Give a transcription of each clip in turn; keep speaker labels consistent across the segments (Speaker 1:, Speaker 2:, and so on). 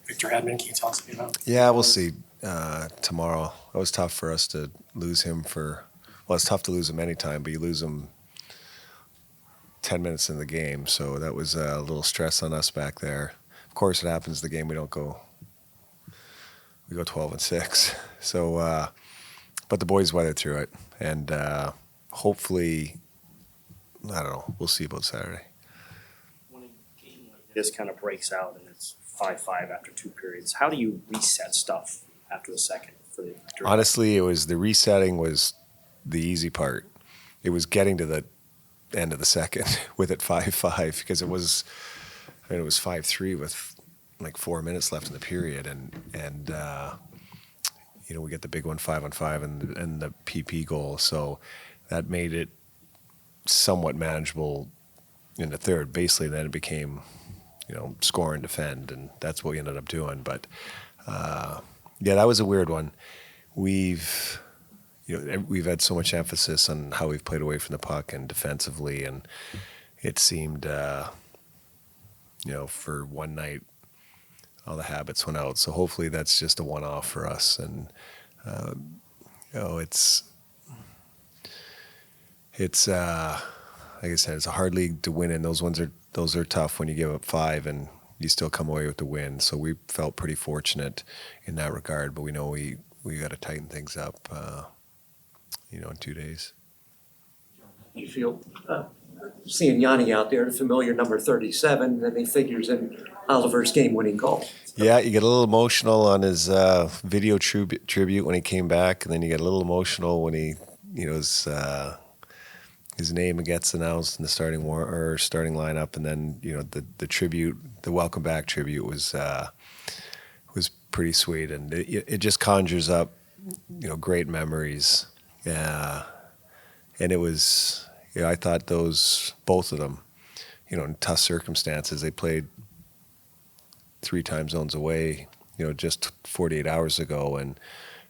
Speaker 1: Victor Hedman. Can you tell us about?
Speaker 2: Yeah, we'll see tomorrow. It was tough for us to lose him it's tough to lose him anytime, but you lose him 10 minutes in the game, so that was a little stress on us back there. Of course, it happens the game we go 12-6. So, but the boys weathered through it, and hopefully, I don't know, we'll see about Saturday.
Speaker 3: When a game like this kind of breaks out and it's 5-5 after 2 periods, how do you reset stuff after the second?
Speaker 2: Honestly, the resetting was the easy part. It was getting to the end of the second with it 5-5, because it was 5-3 with like 4 minutes left in the period, and we get the big one 5-on-5 and the PP goal, so that made it somewhat manageable in the third. Basically, then it became score and defend, and that's what we ended up doing. But that was a weird one. We've had so much emphasis on how we've played away from the puck and defensively, and it seemed, for one night, all the habits went out. So hopefully that's just a one-off for us. And it's like I said, it's a hard league to win in. Those are tough when you give up 5 and you still come away with the win. So we felt pretty fortunate in that regard, but we know we got to tighten things up, in 2 days.
Speaker 4: You feel seeing Yanni out there, the familiar number 37, and he figures in Oliver's game-winning goal.
Speaker 2: Yeah, you get a little emotional on his video tribute when he came back, and then you get a little emotional when he, his name gets announced in the starting lineup, and then the tribute, the welcome back tribute was pretty sweet, and it just conjures up great memories. And it was, I thought both of them, in tough circumstances, they played 3 time zones away, just 48 hours ago, and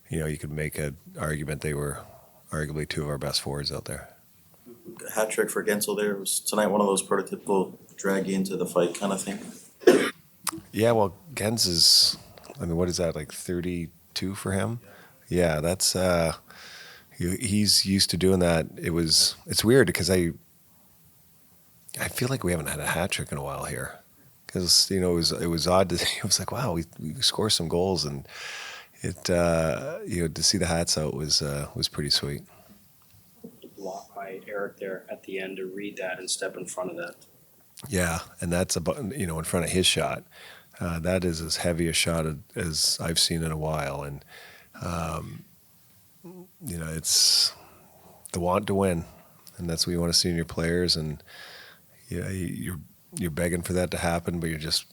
Speaker 2: you could make an argument they were arguably 2 of our best forwards out there.
Speaker 5: Hat trick for Gensel there. Was tonight one of those prototypical drag you into the fight kind of thing?
Speaker 2: Yeah, well, Gens is, what is that, like 32 for him? Yeah, that's, he's used to doing that. It's weird because I feel like we haven't had a hat trick in a while here. Because, it was odd it was like, wow, we score some goals, and it, to see the hats out was pretty sweet.
Speaker 3: Block by Eric there at the end to read that and step in front of that.
Speaker 2: Yeah, and that's about, in front of his shot. That is as heavy a shot as I've seen in a while, and it's the want to win, and that's what you want to see in your players. And you're begging for that to happen, but you're just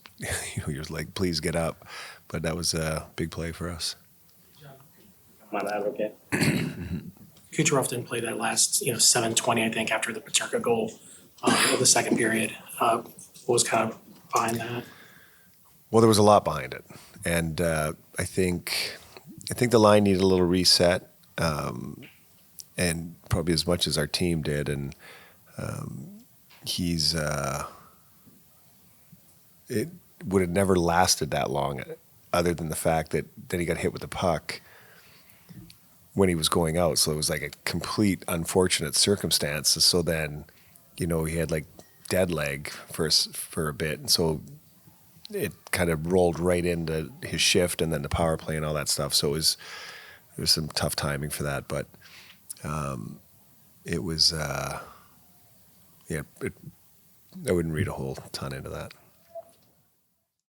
Speaker 2: you're like, please get up. But that was a big play for us.
Speaker 3: My bad, okay.
Speaker 1: Kucherov didn't play that last 7:20, I think, after the Paterka goal of the second period. What was kind of behind that?
Speaker 2: Well, there was a lot behind it, and I think the line needed a little reset, and probably as much as our team did. And it would have never lasted that long, other than the fact that he got hit with the puck when he was going out. So it was like a complete unfortunate circumstance. So then, he had like dead leg for a bit, and so it kind of rolled right into his shift and then the power play and all that stuff. So there was some tough timing for that, but it was I wouldn't read a whole ton into that.